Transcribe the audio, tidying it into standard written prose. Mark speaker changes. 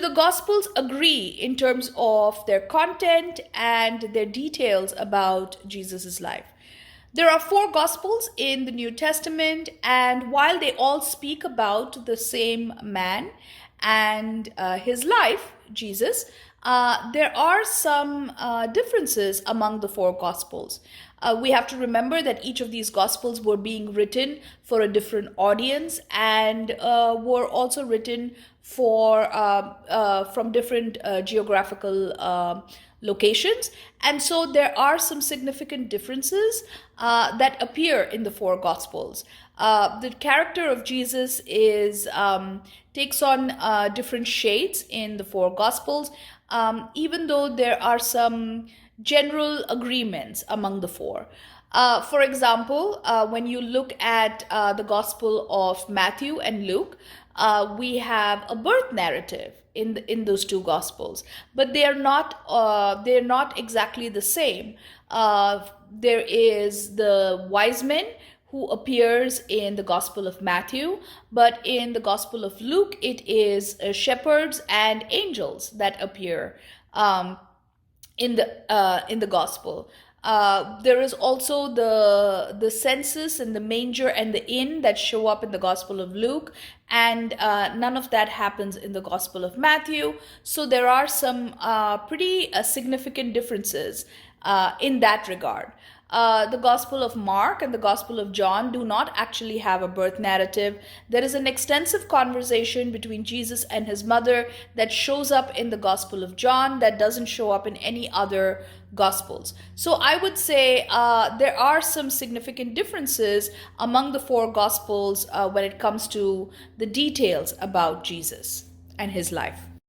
Speaker 1: Do the Gospels agree in terms of their content and their details about Jesus' life? There are four Gospels in the New Testament, and while they all speak about the same man and his life, Jesus, there are some differences among the four Gospels. We have to remember that each of these Gospels were being written for a different audience and were also written from different geographical locations. And so there are some significant differences that appear in the four Gospels. The character of Jesus takes on different shades in the four Gospels, even though there are some general agreements among the four. For example, when you look at the Gospel of Matthew and Luke, we have a birth narrative in those two Gospels, but they're not exactly the same. There is the wise men who appears in the Gospel of Matthew, but in the Gospel of Luke, it is shepherds and angels that appear in the gospel. There is also the census and the manger and the inn that show up in the Gospel of Luke, and none of that happens in the Gospel of Matthew. So there are some pretty significant differences in that regard. The Gospel of Mark and the Gospel of John do not actually have a birth narrative. There is an extensive conversation between Jesus and his mother that shows up in the Gospel of John that doesn't show up in any other Gospels. So I would say there are some significant differences among the four Gospels when it comes to the details about Jesus and his life.